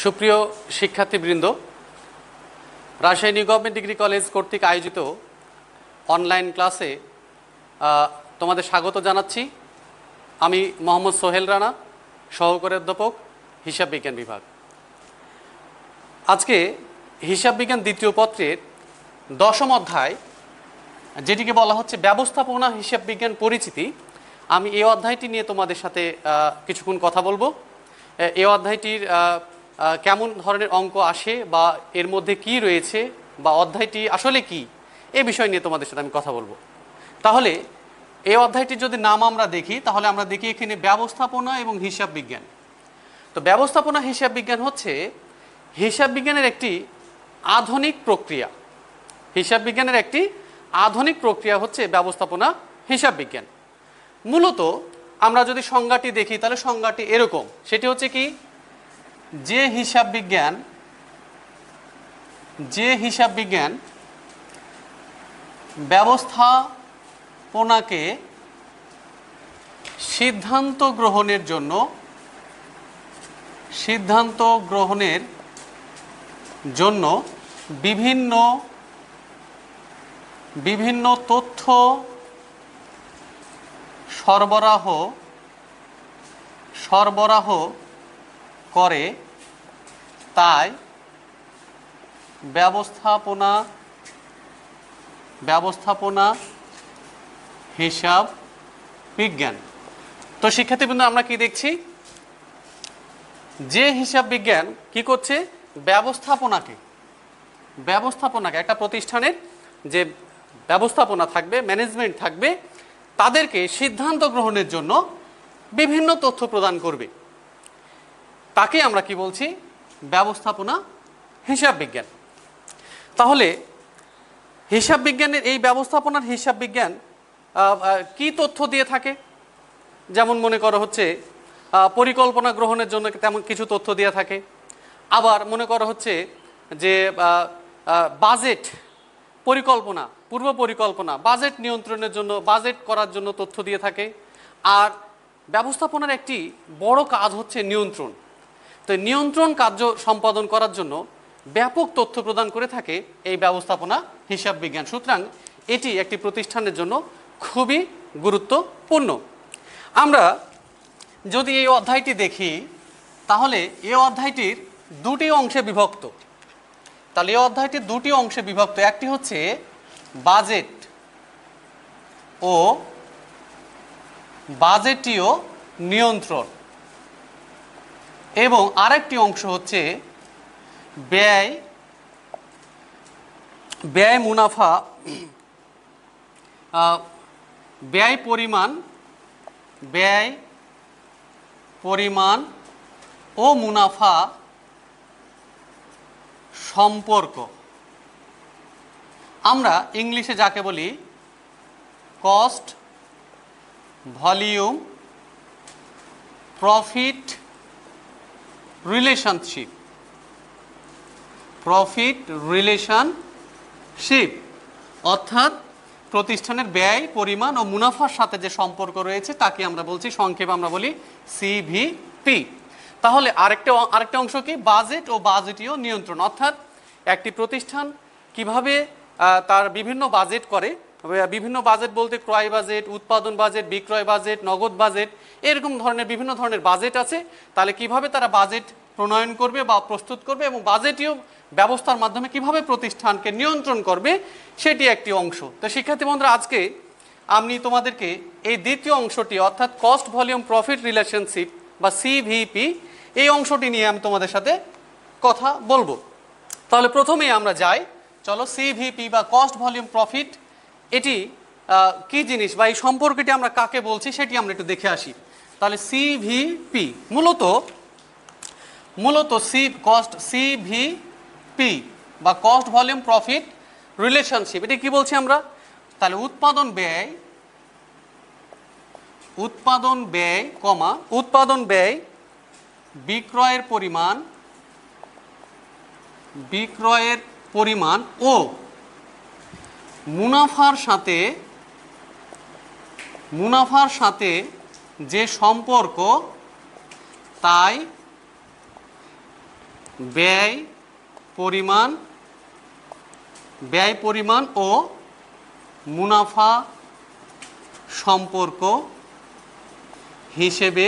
সুপ্রিয় শিক্ষার্থীবৃন্দ, Rajshahi government degree college কর্তৃক আয়োজিত অনলাইন ক্লাসে তোমাদের স্বাগত জানাচ্ছি। আমি মোহাম্মদ সোহেল রানা, সহকারী অধ্যাপক, হিসাব বিজ্ঞান বিভাগ। আজকে হিসাব বিজ্ঞান দ্বিতীয় পত্রের 10ম অধ্যায়, যেটিকে বলা হচ্ছে ব্যবস্থাপনা হিসাব বিজ্ঞান পরিচিতি, আমি এই অধ্যায়টি নিয়ে তোমাদের সাথে কিছুক্ষণ কথা বলবো। এই অধ্যায়টির কেমন ধরনের অঙ্ক আসে বা এর মধ্যে কি রয়েছে বা অধ্যায়টি আসলে কি, এই বিষয় নিয়ে তোমাদের সাথে আমি কথা বলবো। তাহলে এই অধ্যায়টির যদি নাম আমরা দেখি, তাহলে আমরা দেখি এখানে ব্যবস্থাপনা এবং হিসাব বিজ্ঞান। তো ব্যবস্থাপনা হিসাব বিজ্ঞান হচ্ছে হিসাব বিজ্ঞানের একটি আধুনিক প্রক্রিয়া। হিসাব বিজ্ঞানের একটি আধুনিক প্রক্রিয়া হচ্ছে ব্যবস্থাপনা হিসাব বিজ্ঞান। মূলত আমরা যদি সংজ্ঞাটি দেখি, তাহলে সংজ্ঞাটি এরকম। সেটি হচ্ছে কি, যে হিসাব বিজ্ঞান ব্যবস্থাপনাকে সিদ্ধান্ত গ্রহণের জন্য বিভিন্ন তথ্য সরবরাহ করে, তাই ব্যবস্থাপনা হিসাব বিজ্ঞান। তো শিক্ষার্থীবৃন্দ, আমরা কি দেখছি, যে হিসাব বিজ্ঞান কি করছে, ব্যবস্থাপনাকে একটা প্রতিষ্ঠানের যে ব্যবস্থাপনা থাকবে, ম্যানেজমেন্ট থাকবে, তাদেরকে সিদ্ধান্ত গ্রহণের জন্য বিভিন্ন তথ্য প্রদান করবে, তাকে আমরা কি বলছি, ব্যবস্থাপনা হিসাব বিজ্ঞান। তাহলে হিসাব বিজ্ঞানের এই ব্যবস্থাপনার হিসাব বিজ্ঞান কি তথ্য দিয়ে থাকে, যেমন মনে করো হচ্ছে পরিকল্পনা গ্রহণের জন্য তেমন কিছু তথ্য দিয়ে থাকে। আবার মনে করো হচ্ছে যে বাজেট পরিকল্পনা, পূর্ব পরিকল্পনা, বাজেট নিয়ন্ত্রণের জন্য, বাজেট করার জন্য তথ্য দিয়ে থাকে। আর ব্যবস্থাপনার একটি বড় কাজ হচ্ছে নিয়ন্ত্রণ। তো নিয়ন্ত্রণ কার্য সম্পাদন করার জন্য ব্যাপক তথ্য প্রদান করে থাকে এই ব্যবস্থাপনা হিসাব বিজ্ঞান। সুতরাং এটি একটি প্রতিষ্ঠানের জন্য খুবই গুরুত্বপূর্ণ। আমরা যদি এই অধ্যায়টি দেখি, তাহলে এই অধ্যায়টির দুটি অংশে বিভক্ত। তাহলে এই অধ্যায়টি দুটি অংশে বিভক্ত। একটি হচ্ছে বাজেট ও বাজেটীয় নিয়ন্ত্রণ, এবং আরেকটি অংশ হচ্ছে ব্যয় মুনাফা, ব্যয় পরিমাণ ও মুনাফা সম্পর্ক। আমরা ইংলিশে যাকে বলি কস্ট, ভলিউম, প্রফিট রিলেশনশিপ, অর্থাৎ প্রতিষ্ঠানের ব্যয় পরিমাণ ও মুনাফার সাথে যে সম্পর্ক রয়েছে তাকে আমরা বলছি, সংক্ষেপে আমরা বলি সিভিপি। তাহলে আরেকটা অংশ কি, বাজেট ও বাজেটীয় নিয়ন্ত্রণ, অর্থাৎ একটি প্রতিষ্ঠান কিভাবে তার বিভিন্ন বাজেট করে। বিভিন্ন বাজেট বলতে ক্রয় বাজেট, উৎপাদন বাজেট, বিক্রয় বাজেট, নগদ বাজেট, এরকম ধরনের বিভিন্ন ধরনের বাজেট আছে। তাহলে কিভাবে তারা বাজেট প্রণয়ন করবে বা প্রস্তুত করবে এবং বাজেটীয় ব্যবস্থার মাধ্যমে কিভাবে প্রতিষ্ঠানকে নিয়ন্ত্রণ করবে, সেটি একটি অংশ। তো শিক্ষার্থী বন্ধুরা, আজকে আমি তোমাদেরকে এই দ্বিতীয় অংশটি, অর্থাৎ কস্ট ভলিউম প্রফিট রিলেশনশিপ বা সিভিপি, এই অংশটি নিয়ে আমি তোমাদের সাথে কথা বলবো। তাহলে প্রথমেই আমরা যাই, চলো সিভিপি বা কস্ট ভলিউম প্রফিট এটি কি জিনিস বা এই সম্পর্কটি আমরা কাকে বলছি সেটি আমরা একটু দেখে আসি। তাহলে সিভিপি মূলত সিভিপি বা কস্ট ভলিউম প্রফিট রিলেশনশিপ, এটি কি বলছি আমরা, তাহলে উৎপাদন ব্যয় বিক্রয়ের পরিমাণ ও মুনাফার সাথে যে সম্পর্ক, ব্যয় পরিমাণ ও মুনাফা সম্পর্ক হিসেবে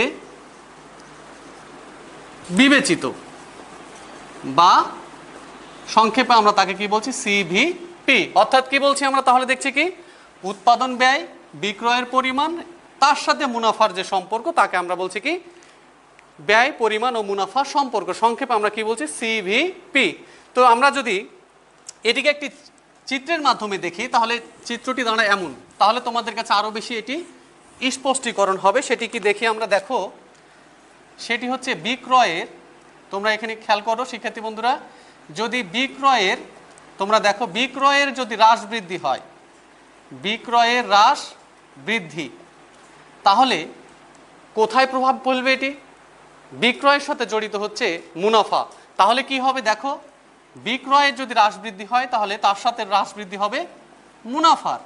বিবেচিত, বা সংক্ষেপে আমরা তাকে কি বলছি, সিভিপি। অর্থাৎ কি বলছি আমরা তাহলে, দেখছি কি উৎপাদন ব্যয়, বিক্রয়ের পরিমাণ, তার সাথে মুনাফার যে সম্পর্ক তাকে আমরা বলছি কি ব্যয় পরিমাণ ও মুনাফার সম্পর্ক, সংক্ষেপে আমরা কি বলছি, সিভিপি। তো আমরা যদি এটিকে একটি চিত্রের মাধ্যমে দেখি তাহলে চিত্রটি দাঁড়ায় এমন, তাহলে তোমাদের কাছে আরও বেশি এটি স্পষ্টীকরণ হবে। সেটি কি দেখি আমরা, দেখো সেটি হচ্ছে বিক্রয়ের, তোমরা এখানে খেয়াল করো শিক্ষার্থী বন্ধুরা, যদি বিক্রয়ের, তোমরা দেখো বিক্রয়ের যদি হ্রাস বৃদ্ধি হয়, বিক্রয়ের হ্রাস বৃদ্ধি, তাহলে কোথায় প্রভাব ফেলবে এটি, বিক্রয়ের সাথে জড়িত হচ্ছে মুনাফা। তাহলে কি হবে দেখো, বিক্রয়ের যদি হ্রাস বৃদ্ধি হয় তাহলে তার সাথে হ্রাস বৃদ্ধি হবে মুনাফার,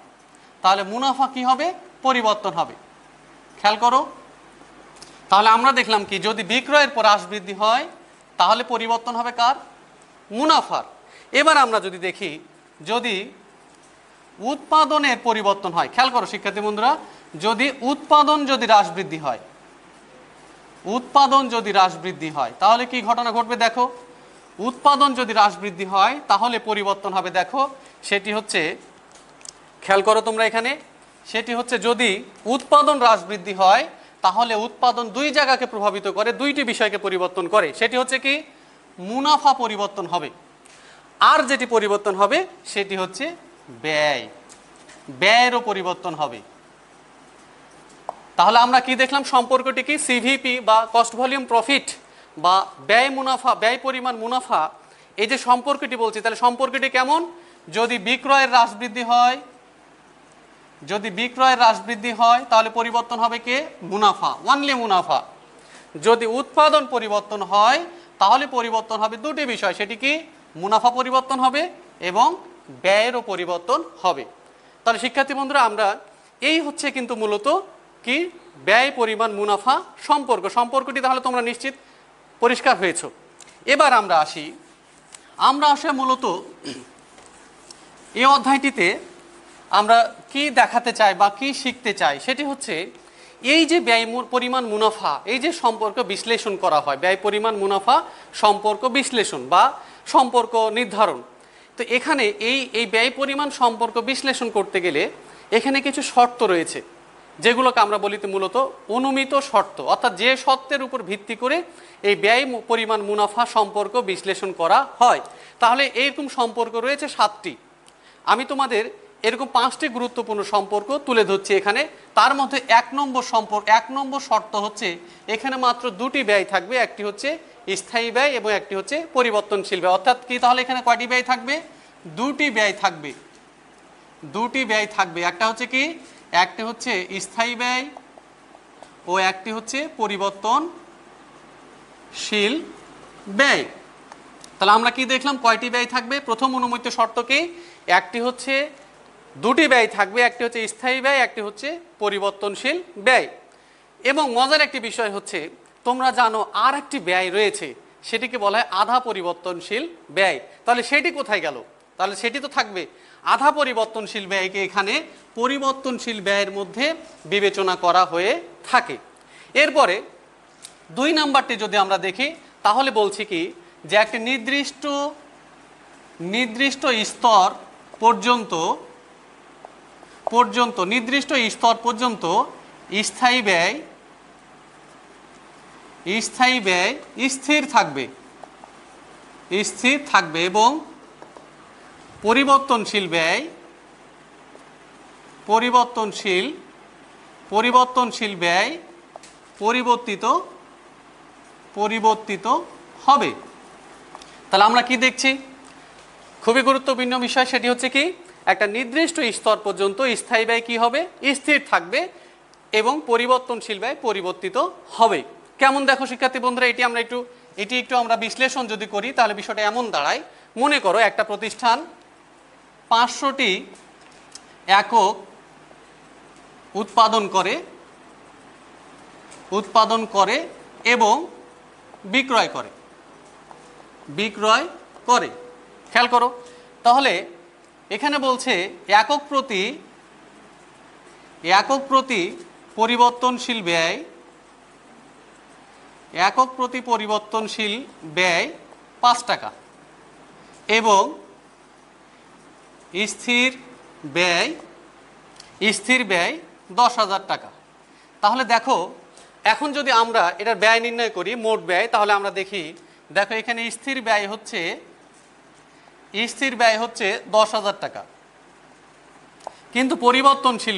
তাহলে মুনাফা কি হবে, পরিবর্তন হবে। খেয়াল করো, তাহলে আমরা দেখলাম কি যদি বিক্রয়ের পর হ্রাস বৃদ্ধি হয় তাহলে পরিবর্তন হবে কার, মুনাফার। এবার আমরা যদি দেখি যদি উৎপাদনের পরিবর্তন হয়, খেয়াল করো শিক্ষার্থী বন্ধুরা, যদি উৎপাদন যদি হ্রাস বৃদ্ধি হয়, উৎপাদন যদি হ্রাস বৃদ্ধি হয় তাহলে কি ঘটনা ঘটবে দেখো, উৎপাদন যদি হ্রাস বৃদ্ধি হয় তাহলে পরিবর্তন হবে, দেখো সেটি হচ্ছে, খেয়াল করো তোমরা এখানে, সেটি হচ্ছে যদি উৎপাদন হ্রাস বৃদ্ধি হয় তাহলে উৎপাদন দুই জায়গাকে প্রভাবিত করে, দুইটি বিষয়কে পরিবর্তন করে, সেটি হচ্ছে কি মুনাফা পরিবর্তন হবে, আর যেটি পরিবর্তন হবে সেটি হচ্ছে ব্যয়, ব্যয়েরও পরিবর্তন হবে। তাহলে আমরা কি দেখলাম, সম্পর্কটি কি সিভিপি বা কস্ট ভলিউম প্রফিট বা ব্যয় মুনাফা, ব্যয় পরিমাণ মুনাফা, এই যে সম্পর্কটি বলছি, তাহলে সম্পর্কটি কেমন, যদি বিক্রয়ের হ্রাস বৃদ্ধি হয়, যদি বিক্রয়ের হ্রাস বৃদ্ধি হয় তাহলে পরিবর্তন হবে কে, মুনাফা, অনলি মুনাফা। যদি উৎপাদন পরিবর্তন হয় তাহলে পরিবর্তন হবে দুটি বিষয়, সেটি কি মুনাফা পরিবর্তন হবে এবং ব্যয়েরও পরিবর্তন হবে। তাহলে শিক্ষার্থী বন্ধুরা আমরা এই হচ্ছে কিন্তু মূলত কি ব্যয় পরিমাণ মুনাফা সম্পর্ক, সম্পর্কটি তাহলে তোমরা নিশ্চিত পরিষ্কার হয়েছো। এবার আমরা আসি মূলত এই অধ্যায়টিতে আমরা কি দেখাতে চাই বা কি শিখতে চাই, সেটি হচ্ছে এই যে ব্যয় পরিমাণ মুনাফা, এই যে সম্পর্ক বিশ্লেষণ করা হয়, ব্যয় পরিমাণ মুনাফা সম্পর্ক বিশ্লেষণ বা সম্পর্ক নির্ধারণ। তো এখানে এই ব্যয় পরিমাণ সম্পর্ক বিশ্লেষণ করতে গেলে এখানে কিছু শর্ত রয়েছে, যেগুলোকে আমরা বলি মূলত অনুমিত শর্ত, অর্থাৎ যে শর্তের উপর ভিত্তি করে এই ব্যয় পরিমাণ মুনাফা সম্পর্ক বিশ্লেষণ করা হয়। তাহলে এরকম সম্পর্ক রয়েছে 7টি, আমি তোমাদের এরকম 5টি গুরুত্বপূর্ণ সম্পর্ক তুলে ধরছি এখানে। তার মধ্যে 1 নম্বর শর্ত হচ্ছে এখানে মাত্র 2টি ব্যয় থাকবে, একটি হচ্ছে স্থায়ী ব্যয় এবং একটি হচ্ছে পরিবর্তনশীল ব্যয়। অর্থাৎ কি, তাহলে এখানে কয়টি ব্যয় থাকবে, 2টি ব্যয় থাকবে, 2টি ব্যয় থাকবে, একটা হচ্ছে কি, একটি হচ্ছে স্থায়ী ব্যয় ও একটি হচ্ছে পরিবর্তনশীল ব্যয়। তাহলে আমরা কি দেখলাম, কয়টি ব্যয় থাকবে, প্রথম অনুমিত শর্ত কি, একটি হচ্ছে 2টি ব্যয় থাকবে, একটি হচ্ছে স্থায়ী ব্যয়, একটি হচ্ছে পরিবর্তনশীল ব্যয়। এবং মজার একটি বিষয় হচ্ছে তোমরা জানো আর একটি ব্যয় রয়েছে, সেটিকে বলা হয় আধা পরিবর্তনশীল ব্যয়। তাহলে সেটি কোথায় গেল, তাহলে সেটি তো থাকবে, আধা পরিবর্তনশীল ব্যয়কে এখানে পরিবর্তনশীল ব্যয়ের মধ্যে বিবেচনা করা হয়ে থাকে। এরপরে 2 নাম্বারটি যদি আমরা দেখি তাহলে বলছি কি, যে একটি নির্দিষ্ট স্তর পর্যন্ত স্থায়ী ব্যয় স্থির থাকবে এবং পরিবর্তনশীল ব্যয় পরিবর্তিত হবে। তাহলে আমরা কি দেখছি, খুবই গুরুত্বপূর্ণ বিষয়, সেটি হচ্ছে কি একটা নির্দিষ্ট স্তর পর্যন্ত স্থায়ী ব্যয় কি হবে, স্থির থাকবে এবং পরিবর্তনশীল ব্যয় পরিবর্তিত হবে। কেমন দেখো শিক্ষার্থী বন্ধুরা, এটি একটু আমরা বিশ্লেষণ যদি করি তাহলে বিষয়টা এমন দাঁড়ায়, মনে করো একটা প্রতিষ্ঠান 500টি একক উৎপাদন করে এবং বিক্রয় করে। বিক্রয় করে। খেয়াল করো, তাহলে এখানে বলছে একক প্রতি পরিবর্তনশীল ব্যয়, একক প্রতি পরিবর্তনশীল ব্যয় 5 টাকা এবং স্থির ব্যয় 10,000 টাকা। তাহলে দেখো, এখন যদি আমরা এটার ব্যয় নির্ণয় করি, মোট ব্যয়, তাহলে আমরা দেখি, দেখো এখানে স্থির ব্যয় হচ্ছে 10,000 টাকা, কিন্তু পরিবর্তনশীল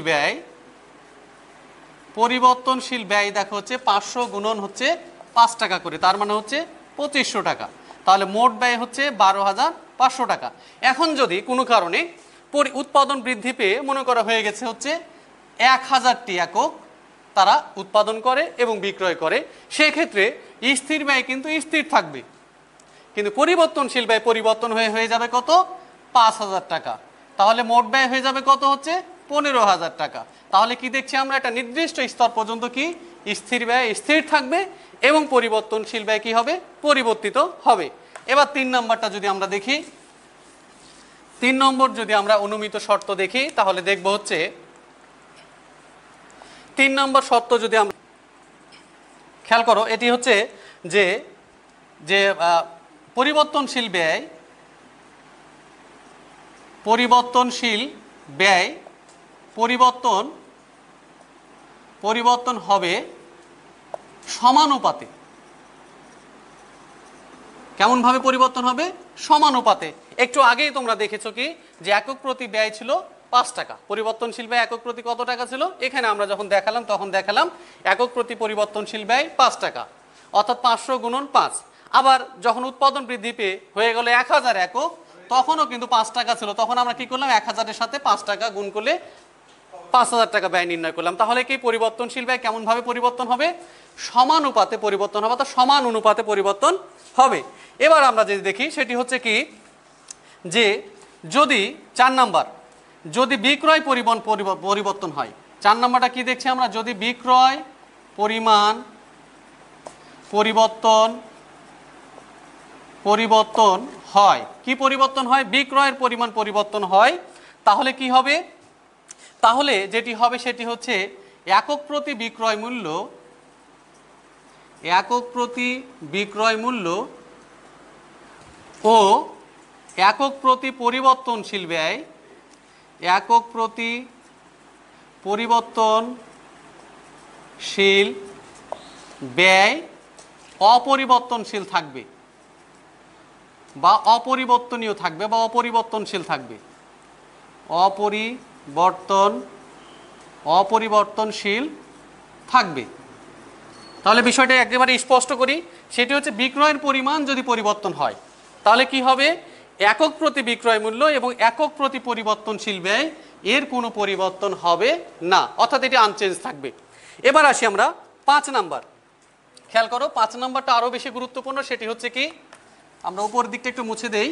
ব্যয় দেখো হচ্ছে 500 গুণন হচ্ছে 5 টাকা করে, তার মানে হচ্ছে 2500 টাকা। তাহলে মোট ব্যয় হচ্ছে 12,500 টাকা। এখন যদি কোনো কারণে উৎপাদন বৃদ্ধি পেয়ে মনে করা হয়ে গেছে হচ্ছে 1000টি একক তারা উৎপাদন করে এবং বিক্রয় করে, সেক্ষেত্রে স্থির ব্যয় কিন্তু স্থির থাকবে, কিন্তু পরিবর্তনশীল ব্যয় পরিবর্তন হয়ে যাবে কত? 5,000 টাকা। তাহলে মোট ব্যয় হয়ে যাবে কত হচ্ছে? 15,000 টাকা। তাহলে কি দেখছি আমরা? একটা নির্দিষ্ট স্তর পর্যন্ত কি স্থির ব্যয় স্থির থাকবে এবং পরিবর্তনশীল ব্যয় কি হবে? পরিবর্তিত হবে। এবার 3 নম্বরটা যদি আমরা দেখি, 3 নম্বর যদি আমরা অনুমিত শর্ত দেখি, তাহলে দেখব হচ্ছে 3 নম্বর শর্ত যদি আমরা খেয়াল করো, এটি হচ্ছে যে যে পরিবর্তনশীল ব্যয় পরিবর্তন হবে সমানুপাতে। কেমন ভাবে পরিবর্তন হবে? সমানুপাতে। একটু আগেই তোমরা দেখেছো কি যে একক প্রতি ব্যয় ছিল 5 টাকা, পরিবর্তনশীল ব্যয় একক প্রতি কত টাকা ছিল? এখানে আমরা যখন দেখালাম তখন দেখালাম একক প্রতি পরিবর্তনশীল ব্যয় 5 টাকা, অর্থাৎ 500 গুণন 5। আবার যখন উৎপাদন বৃদ্ধি পেয়ে হয়ে গেল 1000 একক, তখনও কিন্তু 5 টাকা ছিল, তখন আমরা কি করলাম? 1000-এর সাথে 5 টাকা গুণ করলে 5,000 টাকা ব্যয় নির্ণয় করলাম। তাহলে কি পরিবর্তনশীল ব্যয় কেমন ভাবে পরিবর্তন হবে? সমানুপাতে পরিবর্তন হবে, অর্থাৎ সমান অনুপাতে পরিবর্তন হবে। এবার আমরা যদি দেখি, সেটি হচ্ছে কি যে যদি 4 নাম্বার, যদি বিক্রয় পরিমাণ পরিবর্তন হয়। 4 নাম্বারটা কি দেখছি আমরা? যদি বিক্রয় পরিমাণ পরিবর্তন হয়, কি পরিবর্তন হয়? বিক্রয়ের পরিমাণ পরিবর্তন হয়, তাহলে কি হবে? তাহলে যেটি হবে সেটি হচ্ছে একক প্রতি বিক্রয় মূল্য ও একক প্রতি পরিবর্তনশীল ব্যয় অপরিবর্তনশীল থাকবে বা অপরিবর্তনীয় থাকবে বা অপরিবর্তনশীল থাকবে, অপরিবর্তনশীল থাকবে। তাহলে বিষয়টা একেবারে স্পষ্ট করি, সেটি হচ্ছে বিক্রয়ের পরিমাণ যদি পরিবর্তন হয়, তাহলে কি হবে? একক প্রতি বিক্রয় মূল্য এবং একক প্রতি পরিবর্তনশীল ব্যয় এর কোনো পরিবর্তন হবে না, অর্থাৎ এটি আনচেঞ্জ থাকবে। এবার আসি আমরা 5 নাম্বার। খেয়াল করো, 5 নাম্বারটা আরও বেশি গুরুত্বপূর্ণ। সেটি হচ্ছে কি, আমরা উপর দিকটা একটু মুছে দেই।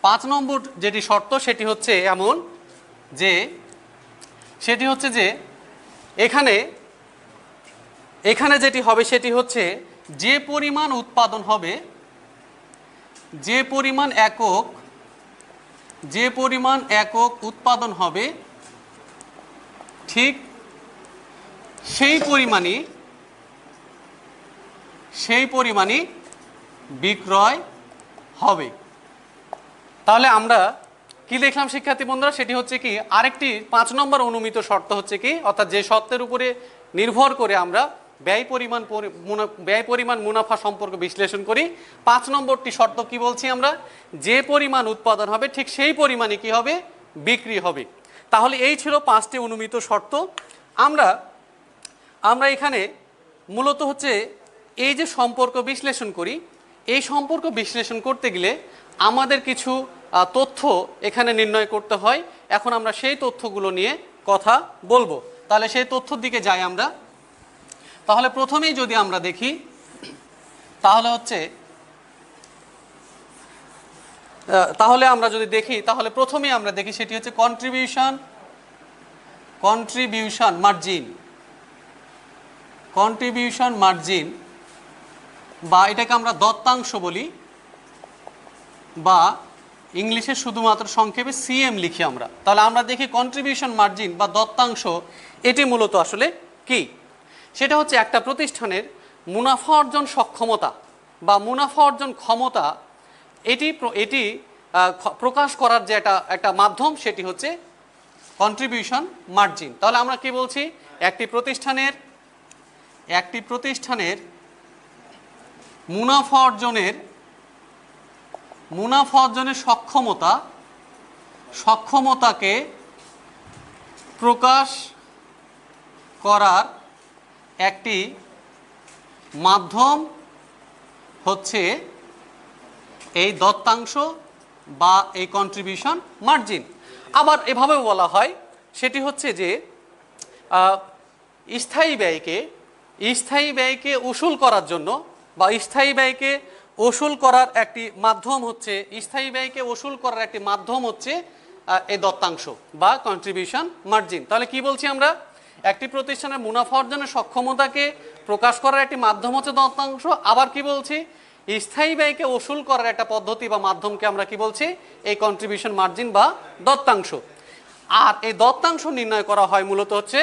5 নম্বর যেটি শর্ত সেটি হচ্ছে এমন যে, সেটি হচ্ছে যে এখানে যেটি হবে সেটি হচ্ছে যে পরিমাণ উৎপাদন হবে, যে পরিমাণ একক উৎপাদন হবে, ঠিক সেই পরিমাণই বিক্রয় হবে। তাহলে আমরা কি দেখলাম শিক্ষার্থী বন্ধুরা? সেটি হচ্ছে কি আরেকটি 5 নম্বর অনুমিত শর্ত হচ্ছে কি, অর্থাৎ যে শর্তের উপরে নির্ভর করে আমরা ব্যয় পরিমাণ মুনাফা সম্পর্ক বিশ্লেষণ করি। 5 নম্বরটি শর্ত কি বলছি আমরা? যে পরিমাণ উৎপাদন হবে ঠিক সেই পরিমাণই কি হবে? বিক্রি হবে। তাহলে এই ছিল 5টি অনুমিত শর্ত। আমরা এখানে মূলত হচ্ছে এই যে সম্পর্ক বিশ্লেষণ করি, এই সম্পর্ক বিশ্লেষণ করতে গেলে আমাদের কিছু তথ্য এখানে নির্ণয় করতে হয়। এখন আমরা সেই তথ্যগুলো নিয়ে কথা বলবো। তাহলে সেই তথ্যের দিকে যাই আমরা। তাহলে প্রথমেই যদি আমরা দেখি, তাহলে আমরা যদি দেখি, তাহলে প্রথমেই আমরা দেখি সেটি হচ্ছে কন্ট্রিবিউশন মার্জিন, বা এটাকে আমরা দত্তাংশ বলি। বা ইংলিশে শুধুমাত্র সংক্ষেপে সিএম লিখি আমরা। তাহলে আমরা দেখি কন্ট্রিবিউশন মার্জিন বা দত্তাংশ এটি মূলত আসলে কি। সেটা হচ্ছে একটা প্রতিষ্ঠানের মুনাফা অর্জন সক্ষমতা বা মুনাফা অর্জন ক্ষমতা এটি এটি প্রকাশ করার যে একটা মাধ্যম, সেটি হচ্ছে কন্ট্রিবিউশন মার্জিন। তাহলে আমরা কি বলছি, একটি প্রতিষ্ঠানের মুনাফা অর্জনের সক্ষমতাকে প্রকাশ করার একটি মাধ্যম হচ্ছে এই দত্তাংশ বা এই কন্ট্রিবিউশন মার্জিন। আবার এভাবেও বলা হয়, সেটি হচ্ছে যে স্থায়ী ব্যয়কে উসুল করার জন্য বা স্থায়ী ব্যয়কে উসুল করার একটি মাধ্যম হচ্ছে এই দত্তাংশ বা কন্ট্রিবিউশন মার্জিন। তাহলে কি বলছি আমরা, একটি প্রতিষ্ঠানের মুনাফা অর্জনের সক্ষমতাকে প্রকাশ করার একটি মাধ্যম হচ্ছে দত্তাংশ। আবার কি বলছি, স্থায়ী ব্যয়কে উসুল করার একটা পদ্ধতি বা মাধ্যমকে আমরা কি বলছি, এই কন্ট্রিবিউশন মার্জিন বা দত্তাংশ। আর এই দত্তাংশ নির্ণয় করা হয় মূলত হচ্ছে,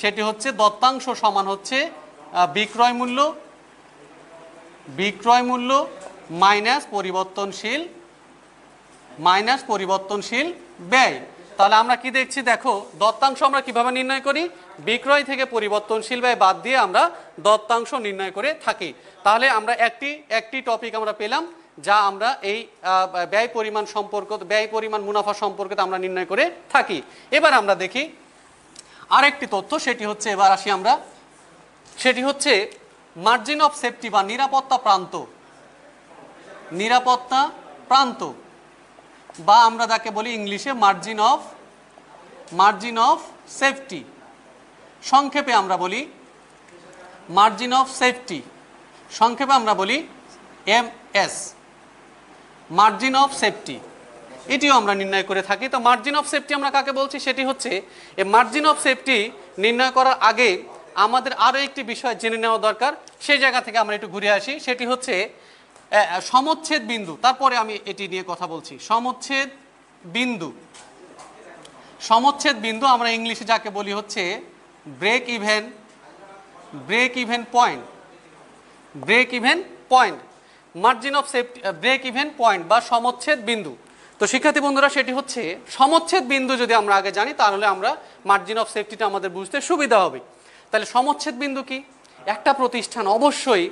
সেটি হচ্ছে দত্তাংশ সমান হচ্ছে বিক্রয় মূল্য মাইনাস পরিবর্তনশীল ব্যয়। তাহলে আমরা কি দেখছি, দেখো দত্তাংশ আমরা কিভাবে নির্ণয় করি, বিক্রয় থেকে পরিবর্তনশীল ব্যয় বাদ দিয়ে আমরা দত্তাংশ নির্ণয় করে থাকি। তাহলে আমরা একটি টপিক আমরা পেলাম, যা আমরা এই ব্যয় পরিমাণ মুনাফা সম্পর্কে আমরা নির্ণয় করে থাকি। এবার আমরা দেখি আরেকটি তথ্য, সেটি হচ্ছে মার্জিন অফ সেফটি বা নিরাপত্তা প্রান্ত বা আমরা যাকে বলি ইংলিশে মার্জিন অফ সেফটি। সংক্ষেপে আমরা বলি মার্জিন অফ সেফটি, সংক্ষেপে আমরা বলি MS, মার্জিন অফ সেফটি। এটিও আমরা নির্ণয় করে থাকি। তো মার্জিন অফ সেফটি আমরা কাকে বলছি, সেটি হচ্ছে এই মার্জিন অফ সেফটি নির্ণয় করার আগে আমাদের আরও একটি বিষয় জেনে নেওয়া দরকার। সেই জায়গা থেকে আমরা একটু ঘুরে আসি, সেটি হচ্ছে সমচ্ছেদ বিন্দু। তারপরে আমি এটি নিয়ে কথা বলছি। সমচ্ছেদ বিন্দু আমরা ইংলিশে যাকে বলি হচ্ছে break even point, margin of safety, break even point বা সমচ্ছেদ বিন্দু। তো শিক্ষার্থী বন্ধুরা, সেটি হচ্ছে সমচ্ছেদ বিন্দু যদি আমরা আগে জানি, তাহলে আমরা মার্জিন অফ সেফটিটা আমাদের বুঝতে সুবিধা হবে। তাহলে সমচ্ছেদ বিন্দু কি, একটা প্রতিষ্ঠান অবশ্যই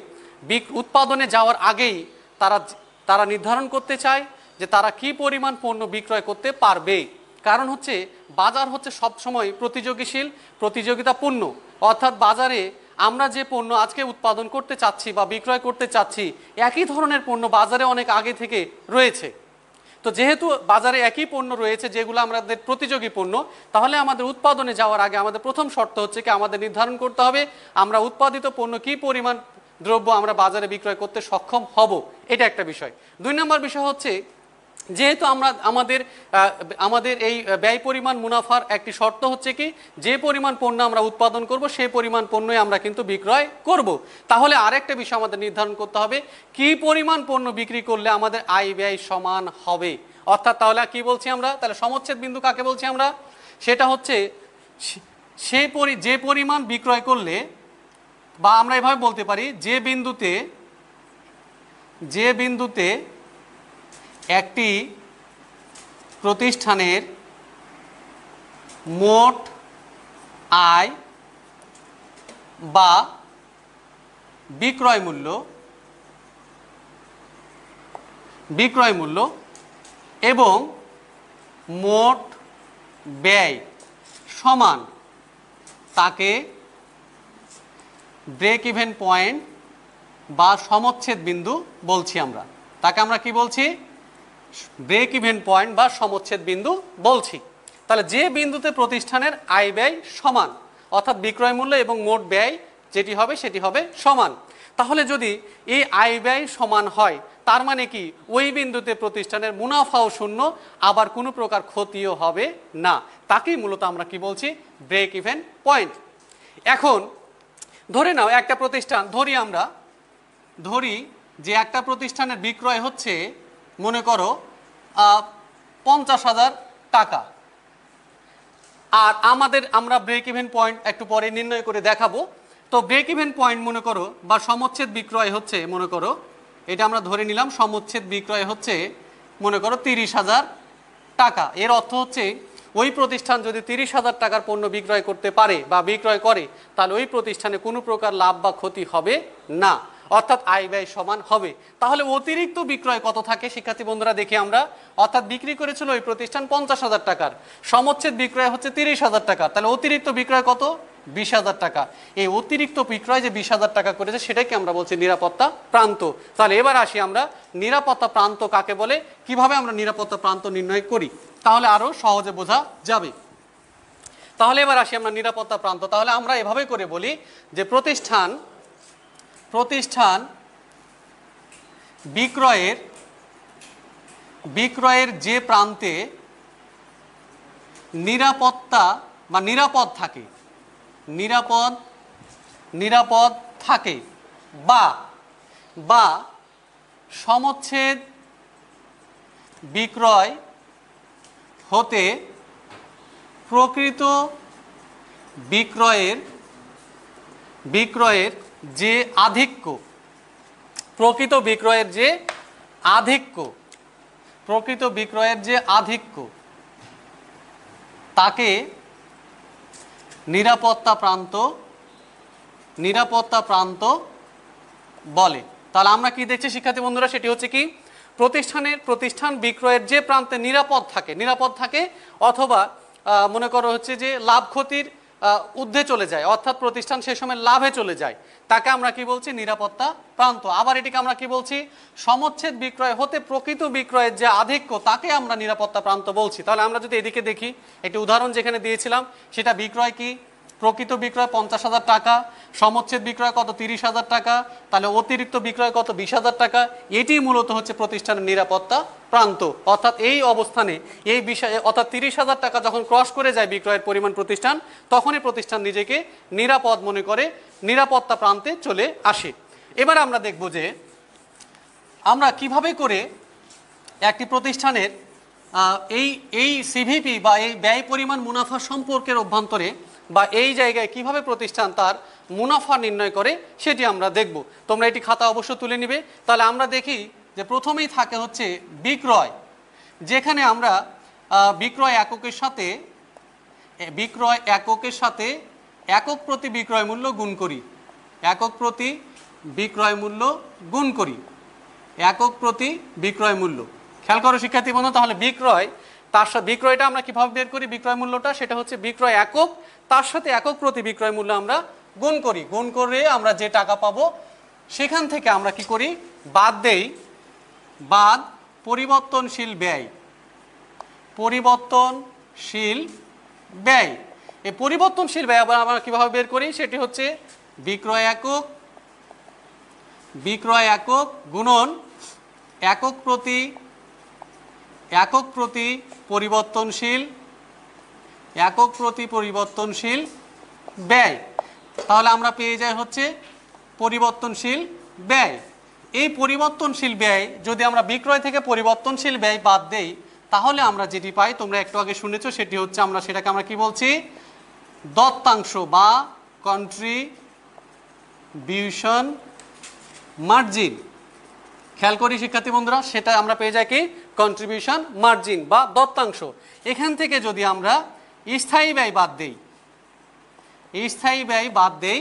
উৎপাদনে যাওয়ার আগেই তারা নির্ধারণ করতে চায় যে তারা কি পরিমাণ পণ্য বিক্রয় করতে পারবে। কারণ হচ্ছে বাজার হচ্ছে সবসময় প্রতিযোগিতাপূর্ণ, অর্থাৎ বাজারে আমরা যে পণ্য আজকে উৎপাদন করতে চাচ্ছি বা বিক্রয় করতে চাচ্ছি, একই ধরনের পণ্য বাজারে অনেক আগে থেকে রয়েছে। তো যেহেতু বাজারে একই পণ্য রয়েছে যেগুলো আমাদের প্রতিযোগী পণ্য, তাহলে আমাদের উৎপাদনে যাওয়ার আগে আমাদের প্রথম শর্ত হচ্ছে কি, আমাদের নির্ধারণ করতে হবে আমরা উৎপাদিত পণ্য কি পরিমাণ দ্রব্য আমরা বাজারে বিক্রয় করতে সক্ষম হব। এটা একটা বিষয়। 2 নম্বর বিষয় হচ্ছে, যেহেতু আমাদের এই ব্যয় পরিমাণ মুনাফার একটি শর্ত হচ্ছে কি, যে পরিমাণ পণ্য আমরা উৎপাদন করব সেই পরিমাণ পণ্যই আমরা কিন্তু বিক্রয় করব। তাহলে আরেকটা বিষয় আমাদের নির্ধারণ করতে হবে, কি পরিমাণ পণ্য বিক্রি করলে আমাদের আয় ব্যয় সমান হবে। অর্থাৎ তাহলে কি বলছি আমরা, তাহলে সমচ্ছেদ বিন্দু কাকে বলছি আমরা, সেটা হচ্ছে যে পরিমাণ বিক্রয় করলে, বা আমরা এভাবে বলতে পারি, যে বিন্দুতে একটি প্রতিষ্ঠানের মোট আয় বা বিক্রয় মূল্য এবং মোট ব্যয় সমান, তাকে ব্রেক ইভেন পয়েন্ট বা সমচ্ছেদ বিন্দু বলছি আমরা। তাকে আমরা কি বলছি, ব্রেক ইভেন পয়েন্ট বা সমচ্ছেদ বিন্দু বলছি। তাহলে যে বিন্দুতে প্রতিষ্ঠানের আয় ব্যয় সমান, অর্থাৎ বিক্রয় মূল্য এবং মোট ব্যয় যেটি হবে সেটি হবে সমান। তাহলে যদি এই আয় ব্যয় সমান হয়, তার মানে কি ওই বিন্দুতে প্রতিষ্ঠানের মুনাফাও শূন্য, আবার কোনো প্রকার ক্ষতিও হবে না। তাকেই মূলত আমরা কি বলছি, ব্রেক ইভেন পয়েন্ট। এখন ধরে নাও একটা প্রতিষ্ঠান, ধরি যে একটা প্রতিষ্ঠানের বিক্রয় হচ্ছে মনে করো 50,000 টাকা। আর আমরা ব্রেক ইভেন পয়েন্ট একটু পরে নির্ণয় করে দেখাবো। তো ব্রেক ইভেন পয়েন্ট মনে করো বা সমচ্ছেদ বিক্রয় হচ্ছে, মনে করো এটা আমরা ধরে নিলাম সমচ্ছেদ বিক্রয় হচ্ছে মনে করো 30,000 টাকা। এর অর্থ হচ্ছে ওই প্রতিষ্ঠান যদি 30,000 টাকার পণ্য বিক্রয় করতে পারে বা বিক্রয় করে, তাহলে ওই প্রতিষ্ঠানে কোনো প্রকার লাভ বা ক্ষতি হবে না, অর্থাৎ আয় ব্যয় সমান হবে। তাহলে অতিরিক্ত বিক্রয় কত থাকে শিক্ষার্থী বন্ধুরা দেখি আমরা। অর্থাৎ বিক্রি করেছিল ওই প্রতিষ্ঠান 50,000 টাকার, সমচ্ছেদ বিক্রয় হচ্ছে 30,000 টাকা, তাহলে অতিরিক্ত বিক্রয় কত? 20,000 টাকা। এই অতিরিক্ত বিক্রয় যে 20,000 টাকা করেছে সেটাকে আমরা বলছি নিরাপত্তা প্রান্ত। তাহলে এবার আসি আমরা নিরাপত্তা প্রান্ত কাকে বলে, কিভাবে আমরা নিরাপত্তা প্রান্ত নির্ণয় করি, তাহলে আরো সহজে বোঝা যাবে। তাহলে এবার আসি আমরা নিরাপত্তা প্রান্ত। তাহলে আমরা এভাবে করে বলি যে প্রতিষ্ঠান বিক্রয়ের যে প্রান্তে নিরাপত্তা বা নিরাপদ থাকে বা সমচ্ছেদ বিক্রয় হতে প্রকৃত বিক্রয়ের যে আধিক্য, প্রকৃত বিক্রয়ের যে আধিক্য তাকে নিরাপত্তা প্রান্ত বলে। তাহলে আমরা কি দেখছি শিক্ষার্থী বন্ধুরা, সেটি হচ্ছে কি প্রতিষ্ঠান বিক্রয়ের যে প্রান্তে নিরাপদ থাকে অথবা মনে করো হচ্ছে যে লাভ ক্ষতির ঊর্ধ্বে চলে যায়, অর্থাৎ প্রতিষ্ঠান সে সময় লাভে চলে যায়, তাকে আমরা কি বলছি? নিরাপত্তা প্রান্ত। আবার এটিকে আমরা কি বলছি? সমচ্ছেদ বিক্রয় হতে প্রকৃত বিক্রয়ের যে আধিক্য তাকে আমরা নিরাপত্তা প্রান্ত বলছি। তাহলে আমরা যদি এদিকে দেখি, একটি উদাহরণ যেখানে দিয়েছিলাম সেটা বিক্রয় কি, প্রকৃত বিক্রয় 50,000 টাকা, সমচ্ছেদ বিক্রয় কত? 30,000 টাকা, তাহলে অতিরিক্ত বিক্রয় কত? 20,000 টাকা। এটি মূলত হচ্ছে প্রতিষ্ঠানের নিরাপত্তা প্রান্ত। অর্থাৎ এই অবস্থানে এই বিষয়ে অর্থাৎ 30,000 টাকা যখন ক্রস করে যায় বিক্রয়ের পরিমাণ প্রতিষ্ঠান, তখনই প্রতিষ্ঠান নিজেকে নিরাপদ মনে করে নিরাপত্তা প্রান্তে চলে আসে। এবার আমরা দেখব যে আমরা কিভাবে করে একটি প্রতিষ্ঠানের এই সিভিপি বা এই ব্যয় পরিমাণ মুনাফা সম্পর্কের অভ্যন্তরে বা এই জায়গায় কিভাবে প্রতিষ্ঠান তার মুনাফা নির্ণয় করে সেটি আমরা দেখব। তোমরা এটি খাতা অবশ্য তুলে নিবে। তাহলে আমরা দেখি যে প্রথমেই থাকে হচ্ছে বিক্রয়, যেখানে আমরা বিক্রয় এককের সাথে একক প্রতি বিক্রয় মূল্য গুণ করি। একক প্রতি বিক্রয় মূল্য খেয়াল করো শিক্ষার্থী বন্ধু। তাহলে বিক্রয়টা আমরা কিভাবে বের করি? বিক্রয় মূল্যটা সেটা হচ্ছে বিক্রয় একক, তার সাথে একক প্রতি বিক্রয় মূল্য আমরা গুণ করি। গুণ করে আমরা যে টাকা পাবো সেখান থেকে আমরা কি করি? বাদ পরিবর্তনশীল ব্যয়। এই পরিবর্তনশীল ব্যয় আবার আমরা কিভাবে বের করি? সেটি হচ্ছে বিক্রয় একক গুণন একক প্রতি পরিবর্তনশীল ব্যয়। তাহলে আমরা পেয়ে যাই হচ্ছে পরিবর্তনশীল ব্যয়। এই পরিবর্তনশীল ব্যয় যদি আমরা বিক্রয় থেকে পরিবর্তনশীল ব্যয় বাদ দেই, তাহলে আমরা যেটি পাই তোমরা একটু আগে শুনেছো, সেটি হচ্ছে সেটাকে আমরা কি বলছি? দত্তাংশ বা কন্ট্রিবিউশন মার্জিন। খেয়াল করি শিক্ষার্থী বন্ধুরা, সেটা আমরা পেয়ে যাই কি? কন্ট্রিবিউশন মার্জিন বা দত্তাংশ। এখান থেকে যদি আমরা স্থায়ী ব্যয় বাদ দেই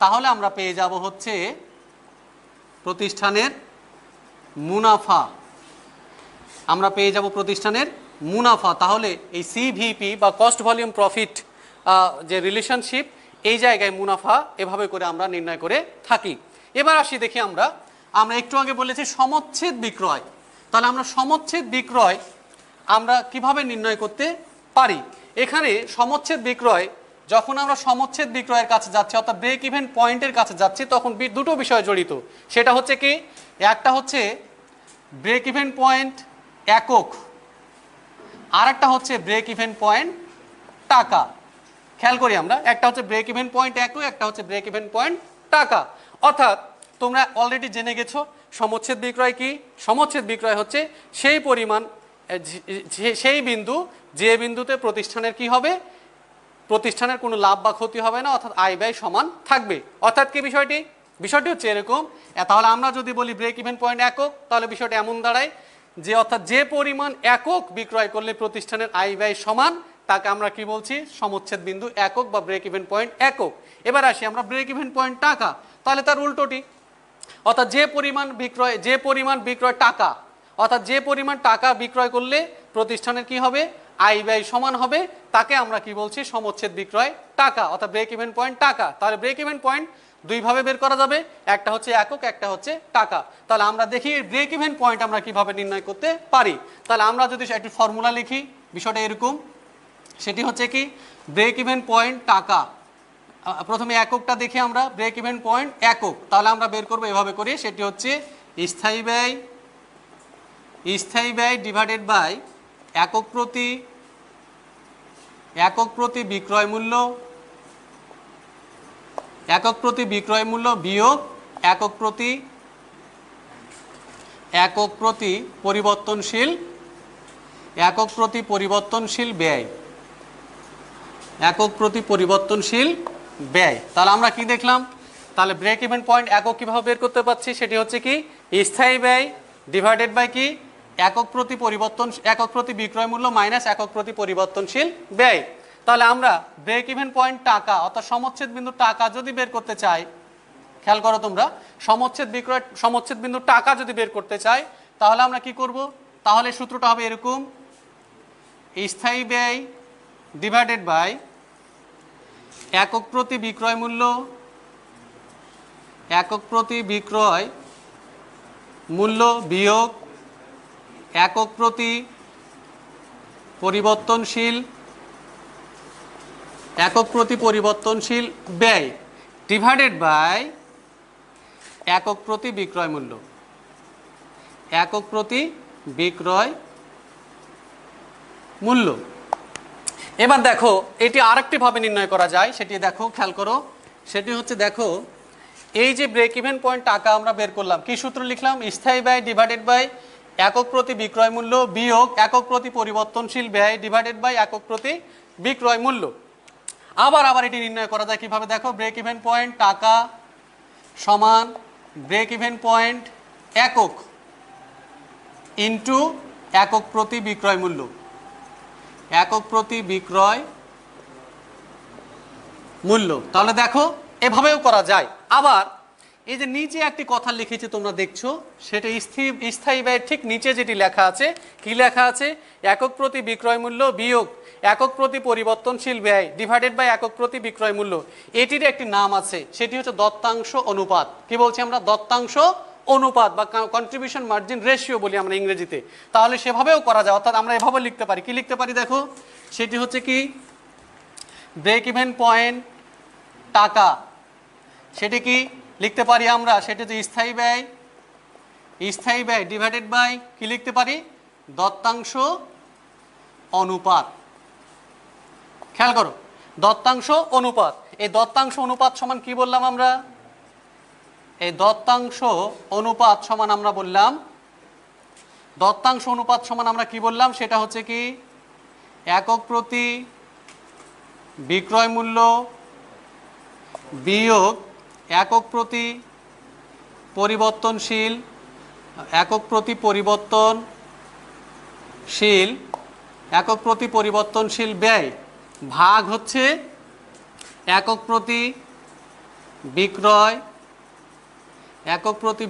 তাহলে আমরা পেয়ে যাব হচ্ছে প্রতিষ্ঠানের মুনাফা। তাহলে এই সিভিপি বা কস্ট ভলিউম প্রফিট যে রিলেশনশিপ, এই জায়গায় মুনাফা এভাবে করে আমরা নির্ণয় করে থাকি। এবার আসি দেখি আমরা একটু আগে বলেছি সমচ্ছেদ বিক্রয়। তাহলে আমরা সমচ্ছেদ বিক্রয় আমরা কিভাবে নির্ণয় করতে পারি? এখানে সমচ্ছেদ বিক্রয়, যখন আমরা সমচ্ছেদ বিক্রয়ের কাছে যাচ্ছি অর্থাৎ ব্রেক ইভেন পয়েন্টের কাছে যাচ্ছি, তখন দুটো বিষয় জড়িত। সেটা হচ্ছে কি? একটা হচ্ছে ব্রেক ইভেন পয়েন্ট একক, আর একটা হচ্ছে ব্রেক ইভেন পয়েন্ট টাকা। খেয়াল করি আমরা, একটা হচ্ছে ব্রেক ইভেন পয়েন্ট একক, একটা হচ্ছে ব্রেক ইভেন পয়েন্ট টাকা। অর্থাৎ তোমরা অলরেডি জেনে গেছো সমচ্ছেদ বিক্রয় কি? সমচ্ছেদ বিক্রয় হচ্ছে সেই পরিমাণ, সেই বিন্দু যে বিন্দুতে প্রতিষ্ঠানের কি হবে, প্রতিষ্ঠানের কোনো লাভ বা ক্ষতি হবে না, অর্থাৎ আয় ব্যয় সমান থাকবে। অর্থাৎ কি বিষয়টি? বিষয়টি হচ্ছে এরকম। তাহলে আমরা যদি বলি ব্রেক ইভেন পয়েন্ট একক, তাহলে বিষয়টা এমন দাঁড়ায় যে অর্থাৎ যে পরিমাণ একক বিক্রয় করলে প্রতিষ্ঠানের আয় ব্যয় সমান, তাকে আমরা কি বলছি? সমচ্ছেদ বিন্দু একক বা ব্রেক ইভেন পয়েন্ট একক। এবার আসি আমরা ব্রেক ইভেন পয়েন্ট টাকা, তাহলে তার উল্টোটি, অর্থাৎ যে পরিমাণ বিক্রয় টাকা, অর্থাৎ যে পরিমাণ টাকা বিক্রয় করলে প্রতিষ্ঠানের কি হবে, আয় ব্যয় সমান হবে, তাকে আমরা কি বলছি? সমচ্ছেদ বিক্রয় টাকা, অর্থাৎ ব্রেক ইভেন পয়েন্ট টাকা। তাহলে ব্রেক ইভেন পয়েন্ট দুইভাবে বের করা যাবে, একটা হচ্ছে একক, একটা হচ্ছে টাকা। তাহলে আমরা দেখি ব্রেক ইভেন পয়েন্ট আমরা কিভাবে নির্ণয় করতে পারি। তাহলে আমরা যদি একটি ফর্মুলা লিখি, বিষয়টা এরকম, সেটি হচ্ছে কি? ব্রেক ইভেন পয়েন্ট টাকা, প্রথমে এককটা দেখি আমরা, ব্রেক ইভেন পয়েন্ট একক, তাহলে আমরা বের করবো এভাবে করে, সেটি হচ্ছে স্থায়ী ব্যয় ডিভাইডেড বাই একক প্রতি বিক্রয় মূল্য, একক প্রতি বিক্রয় মূল্য বিয়োগ একক প্রতি পরিবর্তনশীল ব্যয়, একক প্রতি পরিবর্তনশীল ব্যয়। তাহলে আমরা কি দেখলাম? তাহলে ব্রেক ইভেন পয়েন্ট একক কিভাবে বের করতে পারছি, সেটি হচ্ছে কি? স্থায়ী ব্যয় ডিভাইডেড বাই কি? একক প্রতি বিক্রয় মূল্য মাইনাস একক প্রতি পরিবর্তনশীল ব্যয়। তাহলে আমরা ব্রেক ইভেন পয়েন্ট টাকা অর্থাৎ সমচ্ছেদ বিন্দু টাকা যদি বের করতে চাই, খেয়াল করো তোমরা, সমচ্ছেদ বিন্দু টাকা যদি বের করতে চাই, তাহলে আমরা কি করব? তাহলে সূত্রটা হবে এরকম, স্থায়ী ব্যয় ডিভাইডেড বাই একক প্রতি বিক্রয় মূল্য বিয়োগ একক প্রতি পরিবর্তনশীল ব্যয় ডিভাইডেড বাই একক প্রতি বিক্রয় মূল্য। এবার দেখো এটি আরেকটি ভাবে নির্ণয় করা যায়, সেটি দেখো, খেয়াল করো, সেটি হচ্ছে দেখো, এই যে ব্রেক ইভেন পয়েন্ট টাকা আমরা বের করলাম, কি সূত্র লিখলাম? স্থায়ী ব্যয় ডিভাইডেড বাই একক প্রতি বিক্রয় মূল্য বিয়োগ একক প্রতি পরিবর্তনশীল ব্যয় ডিভাইডেড বাই একক প্রতি বিক্রয় মূল্য। আবার এটি নির্ণয় করা যায় কিভাবে? দেখো, ব্রেক ইভেন পয়েন্ট টাকা সমান ব্রেক ইভেন পয়েন্ট একক ইন্টু একক প্রতি বিক্রয় মূল্য, তাহলে দেখো এভাবেও করা যায়। আবার এই যে নিচে একটি কথা লিখেছি তোমরা দেখছো, সেটা স্থায়ী ব্যয়ের ঠিক নিচে যেটি লেখা আছে, কি লেখা আছে? একক প্রতি বিক্রয় মূল্য বিয়োগ একক প্রতি পরিবর্তনশীল ব্যয় ডিভাইডেড বাই একক প্রতি বিক্রয় মূল্য। এটির একটি নাম আছে, সেটি হচ্ছে দত্তাংশ অনুপাত। কি বলছি আমরা? দত্তাংশ অনুপাত বা কন্ট্রিবিউশন মার্জিন রেশিও বলি আমরা ইংরেজিতে। তাহলে সেভাবেও করা যায়, অর্থাৎ আমরা এভাবে লিখতে পারি। কি লিখতে পারি দেখো, সেটি হচ্ছে কি? ব্রেক ইভেন পয়েন্ট টাকা, সেটি কি লিখতে পারি আমরা? সেটি হচ্ছে স্থায়ী ব্যয় ডিভাইডেড বাই কি লিখতে পারি? দত্তাংশ অনুপাত। খেয়াল করো, দত্তাংশ অনুপাত। এই দত্তাংশ অনুপাত সমান কি বললাম আমরা? এই দত্তাংশ অনুপাত সমান আমরা বললাম, কি বললাম? সেটা হচ্ছে কি? একক প্রতি বিক্রয় মূল্য বিয়োগ একক প্রতি পরিবর্তনশীল ব্যয় ভাগ হচ্ছে একক প্রতি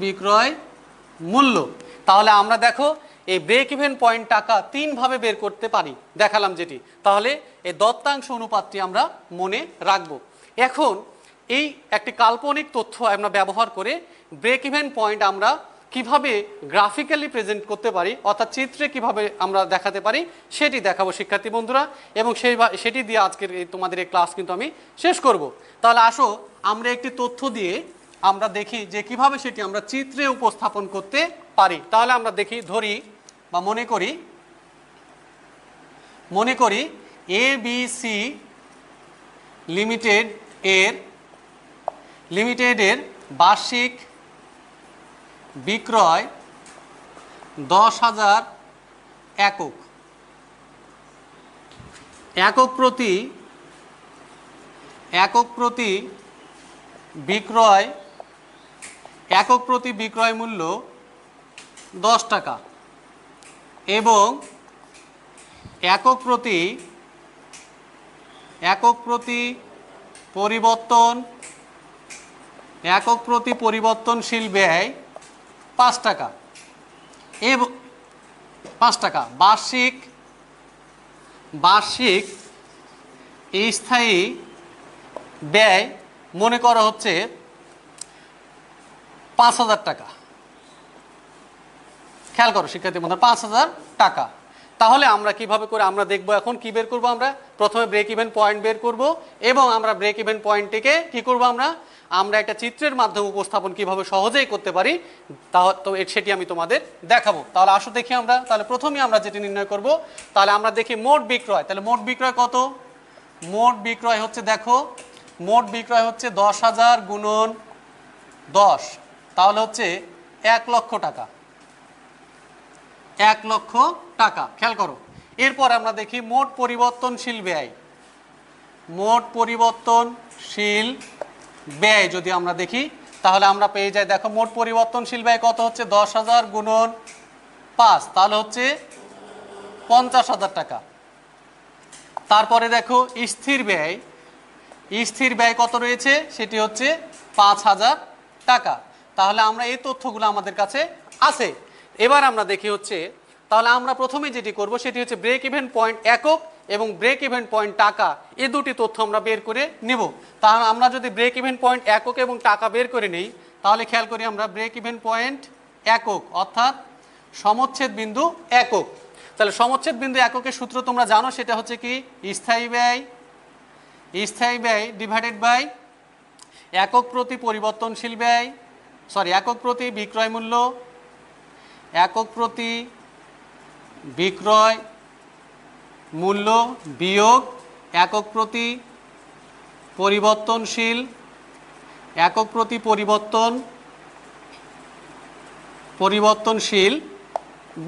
বিক্রয় মূল্য। তাহলে আমরা দেখো এই ব্রেক ইভেন পয়েন্ট টাকা তিন ভাবে বের করতে পারি, দেখালাম যেটি। তাহলে এই দত্তাংশ অনুপাতটি আমরা মনে রাখবো। এখন এই একটি কাল্পনিক তথ্য আমরা ব্যবহার করে ব্রেক ইভেন পয়েন্ট আমরা কিভাবে গ্রাফিক্যালি প্রেজেন্ট করতে পারি, অর্থাৎ চিত্রে কিভাবে আমরা দেখাতে পারি, সেটি দেখাবো শিক্ষার্থী বন্ধুরা, এবং সেটি দিয়ে আজকের তোমাদের এই ক্লাস কিন্তু আমি শেষ করব। তাহলে আসো আমরা একটি তথ্য দিয়ে আমরা দেখি যে কিভাবে সেটি আমরা চিত্রে উপস্থাপন করতে পারি। তাহলে আমরা দেখি, ধরি বা মনে করি ABC লিমিটেডের বার্ষিক বিক্রয় 10,000 একক, একক প্রতি বিক্রয়, একক প্রতি বিক্রয় মূল্য 10 টাকা এবং একক প্রতি পরিবর্তনশীল ব্যয় 5 টাকা এবং 5 টাকা। বার্ষিক স্থায়ী ব্যয় মনে করা হচ্ছে 5,000 টাকা। খেয়াল করো শিক্ষার্থী বন্ধুরা, 5,000 টাকা। তাহলে আমরা কিভাবে করে আমরা দেখব, এখন কি বের করব, আমরা প্রথমে ব্রেক ইভেন পয়েন্ট বের করব এবং আমরা ব্রেক ইভেন পয়েন্টটিকে কি করব, আমরা একটা চিত্রের মাধ্যমে উপস্থাপন কিভাবে সহজেই করতে পারি তো সেটি আমি তোমাদের দেখাবো। তাহলে আসো দেখি আমরা, তাহলে প্রথমেই আমরা যেটি নির্ণয় করব, তাহলে আমরা দেখি মোট বিক্রয়। তাহলে মোট বিক্রয় কত? মোট বিক্রয় হচ্ছে, দেখো মোট বিক্রয় হচ্ছে 10,000 গুণন 10, তাহলে হচ্ছে 1 লক্ষ টাকা। 1 লক্ষ টাকা, খেয়াল করো। এরপর আমরা দেখি মোট পরিবর্তনশীল ব্যয়। মোট পরিবর্তনশীল ব্যয় যদি আমরা দেখি তাহলে আমরা পেয়ে যাই, দেখো মোট পরিবর্তনশীল ব্যয় কত হচ্ছে 10,000 গুণন 5, তাহলে হচ্ছে 50,000 টাকা। তারপরে দেখো স্থির ব্যয় কত রয়েছে, সেটি হচ্ছে 5,000 টাকা। তাহলে আমরা এই তথ্যগুলো আমাদের কাছে আছে। এবার আমরা দেখি হচ্ছে, তাহলে আমরা প্রথমে যেটি করব সেটি হচ্ছে ব্রেক ইভেন পয়েন্ট একক এবং ব্রেক ইভেন পয়েন্ট টাকা, এই দুটি তথ্য আমরা বের করে নেব। তাহলে আমরা যদি ব্রেক ইভেন পয়েন্ট একক এবং টাকা বের করে নেই, তাহলে খেয়াল করি আমরা ব্রেক ইভেন পয়েন্ট একক অর্থাৎ সমচ্ছেদ বিন্দু একক। তাহলে সমচ্ছেদ বিন্দু এককের সূত্র তোমরা জানো, সেটা হচ্ছে কি স্থায়ী ব্যয় ডিভাইডেড বাই একক প্রতি পরিবর্তনশীল ব্যয়, একক প্রতি বিক্রয় মূল্য, একক প্রতি বিক্রয় মূল্য বিয়োগ একক প্রতি পরিবর্তনশীল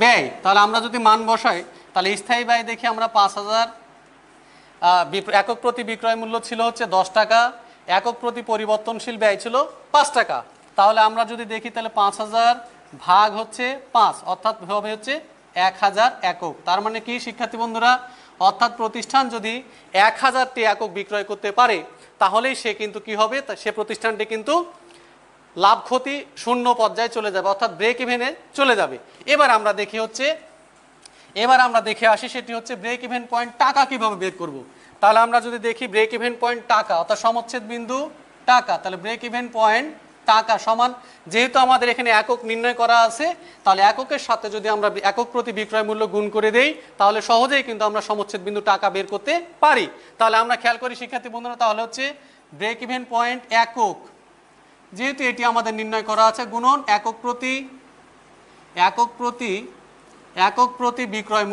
ব্যয়। তাহলে আমরা যদি মান বসাই, তাহলে স্থায়ী ব্যয় দেখি আমরা 5,000, একক প্রতি বিক্রয় মূল্য ছিল হচ্ছে 10 টাকা, একক প্রতি পরিবর্তনশীল ব্যয় ছিল 5 টাকা। তাহলে আমরা যদি দেখি তাহলে 5,000 ভাগ হচ্ছে 5 অর্থাৎ হবে হচ্ছে 1,000 একক। তার মানে কি শিক্ষার্থী বন্ধুরা, অর্থাৎ প্রতিষ্ঠান যদি 1,000টি একক বিক্রয় করতে পারে তাহলেই সে কিন্তু কি হবে, সে প্রতিষ্ঠানটি কিন্তু লাভ ক্ষতি শূন্য পর্যায়ে চলে যাবে, অর্থাৎ ব্রেক ইভেনে চলে যাবে। এবার আমরা দেখে আসি সেটি হচ্ছে ব্রেক ইভেন পয়েন্ট টাকা কিভাবে বের করব। তাহলে আমরা যদি দেখি ব্রেক ইভেন পয়েন্ট টাকা অর্থাৎ সমচ্ছেদ বিন্দু টাকা, তাহলে ব্রেক ইভেন পয়েন্ট টাকা সমান, যেহেতু আমাদের এখানে একক নির্ণয় করা আছে, তাহলে এককের সাথে যদি আমরা একক প্রতি বিক্রয় মূল্য গুণ করে দেই তাহলে সহজেই কিন্তু আমরা সমচ্ছেদ বিন্দু টাকা বের করতে পারি। তাহলে আমরা খেয়াল করি শিক্ষার্থী বন্ধুরা, তাহলে হচ্ছে ব্রেক ইভেন পয়েন্ট একক, যেহেতু এটি আমাদের নির্ণয় করা আছে, গুণন একক প্রতি বিক্রয়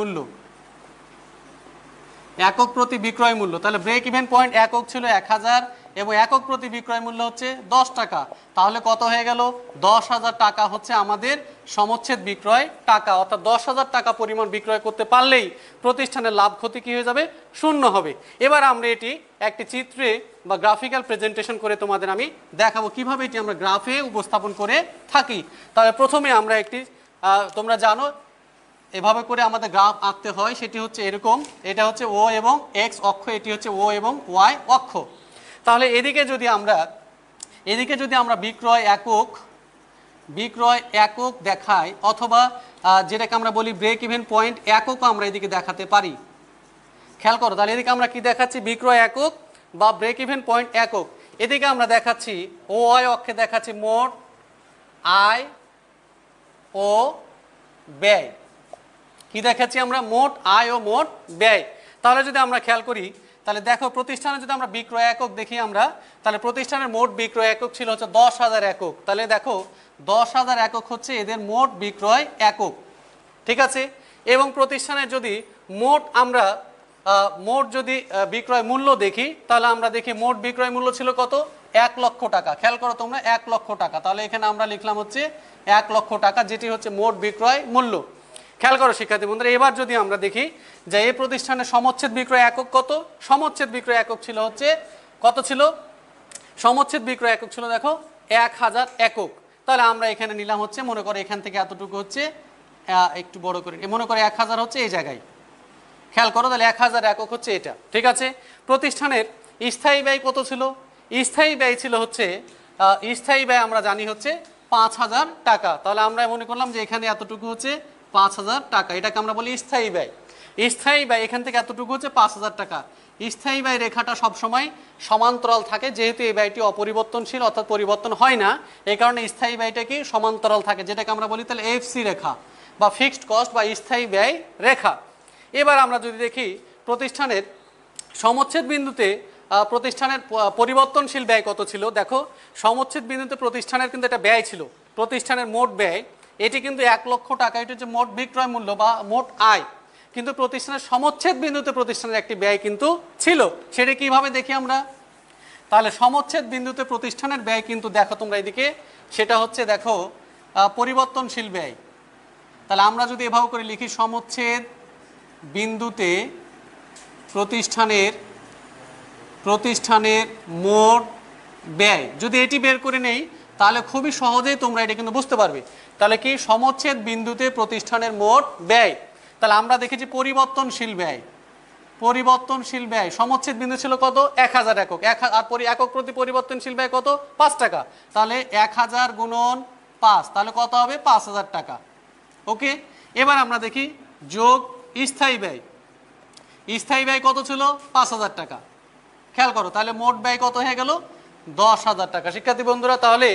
মূল্য, তাহলে ব্রেক ইভেন পয়েন্ট একক ছিল 1,000 এবং একক প্রতি বিক্রয় মূল্য হচ্ছে 10 টাকা। তাহলে কত হয়ে গেল, 10,000 টাকা হচ্ছে আমাদের সমচ্ছেদ বিক্রয় টাকা, অর্থাৎ 10,000 টাকা পরিমাণ বিক্রয় করতে পারলেই প্রতিষ্ঠানের লাভ ক্ষতি কি হয়ে যাবে, শূন্য হবে। এবার আমরা এটি একটি চিত্রে বা গ্রাফিক্যাল প্রেজেন্টেশন করে তোমাদের আমি দেখাবো কিভাবে এটি আমরা গ্রাফে উপস্থাপন করে থাকি। তাহলে প্রথমে আমরা একটি, তোমরা জানো এভাবে করে আমাদের গ্রাফ আঁকতে হয়, সেটি হচ্ছে এরকম, এটা হচ্ছে ও এবং এক্স অক্ষ, এটি হচ্ছে ও এবং ওয়াই অক্ষ। তাহলে এদিকে যদি আমরা বিক্রয় একক দেখাই, অথবা যেটাকে আমরা বলি ব্রেক ইভেন পয়েন্ট একক আমরা এদিকে দেখাতে পারি। খেয়াল করো, তাহলে এদিকে আমরা কি দেখাচ্ছি, বিক্রয় একক বা ব্রেক ইভেন পয়েন্ট একক। এদিকে আমরা দেখাচ্ছি ও ওয়াই অক্ষে দেখাচ্ছি মোট আয় ও ব্যয়। কি দেখাচ্ছি আমরা, মোট আয় ও মোট ব্যয়। তাহলে যদি আমরা খেয়াল করি, তাহলে দেখো প্রতিষ্ঠানে যদি আমরা বিক্রয় একক দেখি আমরা, তাহলে প্রতিষ্ঠানের মোট বিক্রয় একক ছিল হচ্ছে 10,000 একক। তাহলে দেখো 10,000 একক হচ্ছে এদের মোট বিক্রয় একক, ঠিক আছে। এবং প্রতিষ্ঠানের যদি মোট যদি বিক্রয় মূল্য দেখি, তাহলে আমরা দেখি মোট বিক্রয় মূল্য ছিল কত, 1 লক্ষ টাকা। খেয়াল করো তোমরা, 1 লক্ষ টাকা। তাহলে এখানে আমরা লিখলাম হচ্ছে 1 লক্ষ টাকা, যেটি হচ্ছে মোট বিক্রয় মূল্য। খেয়াল করো শিক্ষার্থী বন্ধুরা, এবার যদি আমরা দেখি যে এই প্রতিষ্ঠানের সমচ্ছেদ বিক্রয় একক কত। সমচ্ছেদ বিক্রয় একক ছিল হচ্ছে কত ছিল, সমচ্ছেদ বিক্রয় একক ছিল দেখো 1000 একক। তাহলে আমরা এখানে নিলাম হচ্ছে, মনে করো এখান থেকে এতটুকু হচ্ছে, একটু বড় করে মনে করো 1000 হচ্ছে এই জায়গায়। খেয়াল করো, তাহলে 1000 একক হচ্ছে এটা, ঠিক আছে। প্রতিষ্ঠানের স্থায়ী ব্যয় কত ছিল, স্থায়ী ব্যয় ছিল হচ্ছে, স্থায়ী ব্যয় আমরা জানি হচ্ছে 5000 টাকা। তাহলে আমরা মনে করলাম যে এখানে এতটুকু হচ্ছে 5000 টাকা, এটাকে আমরা বলি স্থায়ী ব্যয়। স্থায়ী ব্যয় এখান থেকে এতটুকু হচ্ছে 5000 টাকা। স্থায়ী ব্যয় রেখাটা সবসময় সমান্তরাল থাকে, যেহেতু এই ব্যয়টি অপরিবর্তনশীল অর্থাৎ পরিবর্তন হয় না, এই কারণে স্থায়ী ব্যয়টা কি সমান্তরাল থাকে, যেটাকে আমরা বলি তাহলে এফসি রেখা বা ফিক্সড কস্ট বা স্থায়ী ব্যয় রেখা। এবার আমরা যদি দেখি প্রতিষ্ঠানের সমচ্ছেদ বিন্দুতে প্রতিষ্ঠানের পরিবর্তনশীল ব্যয় কত ছিল। দেখো সমচ্ছেদ বিন্দুতে প্রতিষ্ঠানের কিন্তু একটা ব্যয় ছিল, প্রতিষ্ঠানের মোট ব্যয় এটি কিন্তু 1 লক্ষ টাকা, এটি হচ্ছে মোট বিক্রয় মূল্য বা মোট আয়। কিন্তু প্রতিষ্ঠানের সমচ্ছেদ বিন্দুতে প্রতিষ্ঠানের একটি ব্যয় কিন্তু ছিল, সেটা কিভাবে দেখি আমরা। তাহলে সমচ্ছেদ বিন্দুতে প্রতিষ্ঠানের ব্যয় কিন্তু দেখো তোমরা এদিকে, সেটা হচ্ছে দেখো পরিবর্তনশীল ব্যয়। তাহলে আমরা যদি এভাবে করে লিখি, সমচ্ছেদ বিন্দুতে প্রতিষ্ঠানের মোট ব্যয়, যদি এটি বের করে নেই তাহলে খুবই সহজেই তোমরা এটা কিন্তু বুঝতে পারবে। তাহলে কি, সমচ্ছেদ বিন্দুতে প্রতিষ্ঠানের মোট ব্যয়। তাহলে আমরা দেখেছি পরিবর্তনশীল ব্যয়, পরিবর্তনশীল ব্যয় সমচ্ছেদ বিন্দু ছিল কত, 1000 একক। আর একক প্রতি পরিবর্তনশীল ব্যয় কত, 5 টাকা। তাহলে 1000 গুণন 5, তাহলে কত হবে, 5000 টাকা। ওকে, এবার আমরা দেখি যোগ স্থায়ী ব্যয়। স্থায়ী ব্যয় কত ছিল, 5000 টাকা। খেয়াল করো, তাহলে মোট ব্যয় কত হয়ে গেল, 10,000 টাকা। শিক্ষার্থী বন্ধুরা, তাহলে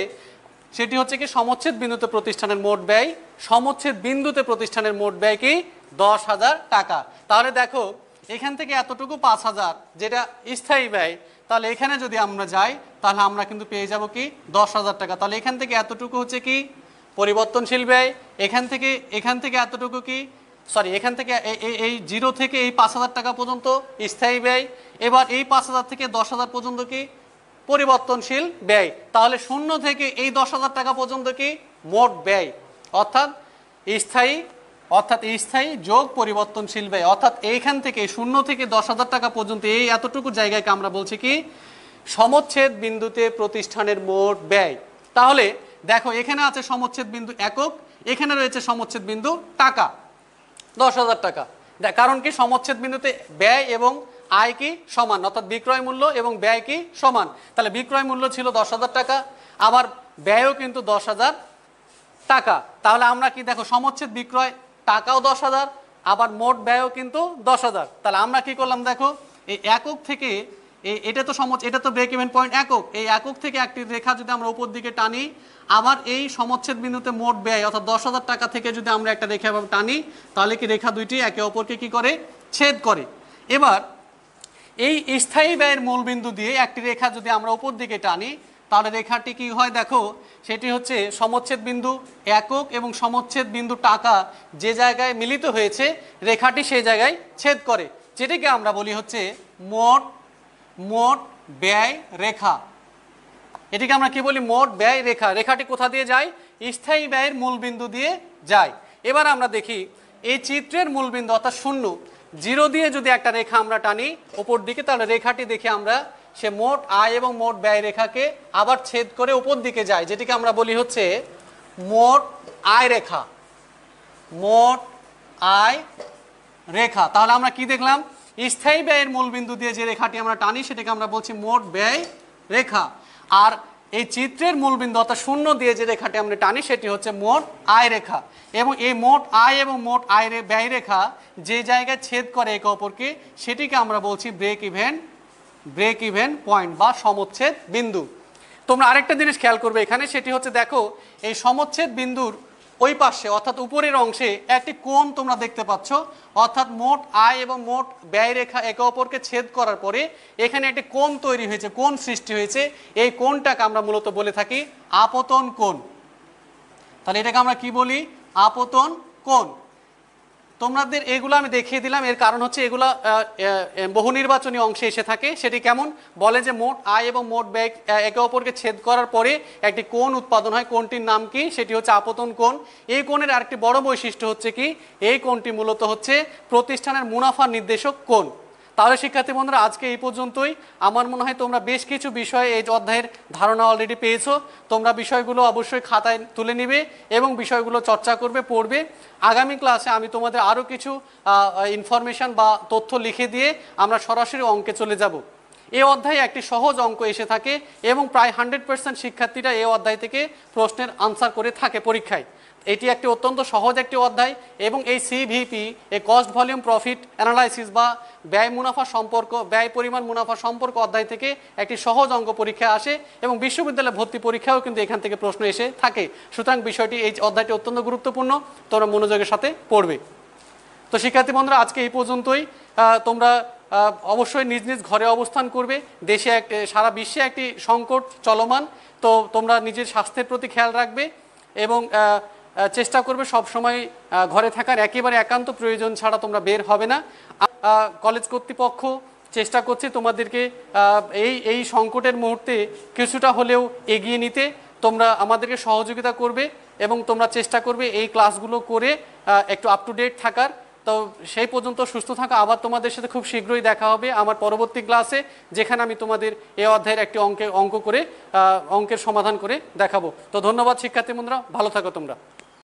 সেটি হচ্ছে কি সমচ্ছেদ বিন্দুতে প্রতিষ্ঠানের মোট ব্যয়, সমচ্ছেদ বিন্দুতে প্রতিষ্ঠানের মোট ব্যয় কি 10,000 টাকা। তাহলে দেখো এখান থেকে এতটুকু 5000 যেটা স্থায়ী ব্যয়, তাহলে এখানে যদি আমরা যাই তাহলে আমরা কিন্তু পেয়ে যাব কি 10,000 টাকা। তাহলে এখান থেকে এতটুকু হচ্ছে কি পরিবর্তনশীল ব্যয়, এখান থেকে এতটুকু কি, সরি এখান থেকে এই 0 থেকে এই 5000 টাকা পর্যন্ত স্থায়ী ব্যয়। এবার এই 5000 থেকে 10,000 পর্যন্ত কি পরিবর্তনশীল ব্যয়। তাহলে 0 থেকে এই 10,000 টাকা পর্যন্ত কি মোট ব্যয়, অর্থাৎ স্থায়ী যোগ পরিবর্তনশীল ব্যয়। অর্থাৎ এইখান থেকে 0 থেকে 10,000 টাকা পর্যন্ত এই এতটুকু জায়গাকে আমরা বলছি কি সমচ্ছেদ বিন্দুতে প্রতিষ্ঠানের মোট ব্যয়। তাহলে দেখো এখানে আছে সমচ্ছেদ বিন্দু একক, এখানে রয়েছে সমচ্ছেদ বিন্দু টাকা 10,000 টাকা। কারণ কি সমচ্ছেদ বিন্দুতে ব্যয় এবং আয় কি সমান, অর্থাৎ বিক্রয় মূল্য এবং ব্যয় কি সমান। তাহলে বিক্রয় মূল্য ছিল 10,000 টাকা, আবার ব্যয়ও কিন্তু 10,000 টাকা। তাহলে আমরা কি দেখো সমচ্ছেদ বিক্রয় টাকাও 10,000, আবার মোট ব্যয়ও কিন্তু 10,000। তাহলে আমরা কি করলাম, দেখো এই একক থেকে এটা তো ব্রেক ইভেন পয়েন্ট একক, এই একক থেকে একটি রেখা যদি আমরা উপর দিকে টানি, আবার এই সমচ্ছেদ বিন্দুতে মোট ব্যয় অর্থাৎ 10,000 টাকা থেকে যদি আমরা একটা রেখা এভাবে টানি, তাহলে কি রেখা দুইটি একে অপরকে কি করে, ছেদ করে। এবার এই স্থায়ী ব্যয়ের মূল বিন্দু দিয়ে একটি রেখা যদি আমরা উপর দিকে টানি, তাহলে রেখাটি কি হয় দেখো, সেটি হচ্ছে সমচ্ছেদ বিন্দু একক এবং সমচ্ছেদ বিন্দু টাকা যে জায়গায় মিলিত হয়েছে রেখাটি সেই জায়গায় ছেদ করে, যেটিকে আমরা বলি হচ্ছে মোট ব্যয় রেখা। এটিকে আমরা কি বলি, মোট ব্যয় রেখা। রেখাটি কোথা দিয়ে যায়, স্থায়ী ব্যয়ের মূল বিন্দু দিয়ে যায়। এবার আমরা দেখি এই চিত্রের মূল বিন্দু অর্থাৎ 0 দিয়ে যদি একটা রেখা আমরা টানি উপর দিকে, তাহলে রেখাটি দেখে আমরা সে মোট আয় এবং মোট ব্যয় রেখাকে আবার ছেদ করে উপর দিকে যায়, যেটিকে আমরা বলি হচ্ছে মোট আয় রেখা, মোট আয় রেখা। তাহলে আমরা কি দেখলাম, স্থায়ী ব্যয়ের মূল বিন্দু দিয়ে যে রেখাটি আমরা টানি সেটাকে আমরা বলছি মোট ব্যয় রেখা, আর এই চিত্রের মূল বিন্দু অর্থাৎ 0 দিয়ে যে রেখাটি আমরা টানি সেটি হচ্ছে মোট আয় রেখা। এবং এই মোট আয় এবং মোট আয় ব্যয় রেখা যে জায়গায় ছেদ করে একে অপরকে সেটিকে আমরা বলছি ব্রেক ইভেন পয়েন্ট বা সমচ্ছেদ বিন্দু। তোমরা আরেকটা জিনিস খেয়াল করবে এখানে, সেটি হচ্ছে দেখো এই সমচ্ছেদ বিন্দুর ওই পাশে অর্থাৎ উপরের অংশে একটি কোণ তোমরা দেখতে পাচ্ছ, অর্থাৎ মোট আয় এবং মোট ব্যয় রেখা একে অপরকে ছেদ করার পরে এখানে একটি কোণ তৈরি হয়েছে, কোণ সৃষ্টি হয়েছে। এই কোণটাকে আমরা মূলত বলে থাকি আপতন কোণ। তাহলে এটাকে আমরা কি বলি, আপতন কোণ। তোমাদের এগুলো আমি দেখিয়ে দিলাম, এর কারণ হচ্ছে এগুলো বহু নির্বাচনী অংশে এসে থাকে। সেটি কেমন বলে যে মোট আয় এবং মোট ব্যয় একে অপরকে ছেদ করার পরে একটি কোণ উৎপাদন হয়, কোণটির নাম কি? সেটি হচ্ছে আপতন কোণ। এই কোণের আরেকটি বড় বৈশিষ্ট্য হচ্ছে কি, এই কোণটি মূলত হচ্ছে প্রতিষ্ঠানের মুনাফা নির্দেশক কোণ। তাহলে শিক্ষার্থী বন্ধুরা আজকে এই পর্যন্তই। আমার মনে হয় তোমরা বেশ কিছু বিষয়ে এই অধ্যায়ের ধারণা অলরেডি পেয়েছো। তোমরা বিষয়গুলো অবশ্যই খাতায় তুলে নিবে এবং বিষয়গুলো চর্চা করবে, পড়বে। আগামী ক্লাসে আমি তোমাদের আরও কিছু ইনফরমেশান বা তথ্য লিখে দিয়ে আমরা সরাসরি অঙ্কে চলে যাব। এই অধ্যায়ে একটি সহজ অঙ্ক এসে থাকে এবং প্রায় 100% শিক্ষার্থীরা এই অধ্যায় থেকে প্রশ্নের আনসার করে থাকে পরীক্ষায়। এটি একটি অত্যন্ত সহজ একটি অধ্যায় এবং এই সিভিপি, এই কস্ট ভলিউম প্রফিট অ্যানালাইসিস বা ব্যয় মুনাফা সম্পর্ক, ব্যয় পরিমাণ মুনাফা সম্পর্ক অধ্যায় থেকে একটি সহজ অঙ্ক পরীক্ষা আসে এবং বিশ্ববিদ্যালয়ে ভর্তি পরীক্ষাও কিন্তু এখান থেকে প্রশ্ন এসে থাকে। সুতরাং বিষয়টি, এই অধ্যায়টি অত্যন্ত গুরুত্বপূর্ণ, তোমরা মনোযোগের সাথে পড়বে। তো শিক্ষার্থী বন্ধুরা আজকে এই পর্যন্তই। তোমরা অবশ্যই নিজ নিজ ঘরে অবস্থান করবে। দেশে সারা বিশ্বে একটি সংকট চলমান, তো তোমরা নিজের স্বাস্থ্যের প্রতি খেয়াল রাখবে এবং চেষ্টা করবে সব সময় ঘরে থাকার, একেবারে একান্ত প্রয়োজন ছাড়া তোমরা বের হবে না। কলেজ কর্তৃপক্ষ চেষ্টা করছে তোমাদেরকে এই সংকটের মুহূর্তে কিছুটা হলেও এগিয়ে নিতে। তোমরা আমাদেরকে সহযোগিতা করবে এবং তোমরা চেষ্টা করবে এই ক্লাসগুলো করে একটু আপ টু ডেট থাকার। তো সেই পর্যন্ত সুস্থ থাকা। আবার তোমাদের সাথে খুব শীঘ্রই দেখা হবে আমার পরবর্তী ক্লাসে, যেখানে আমি তোমাদের এই অধ্যায়ের একটি অঙ্ক করে অঙ্কের সমাধান করে দেখাবো। তো ধন্যবাদ শিক্ষার্থী বন্ধুরা, ভালো থাকো তোমরা।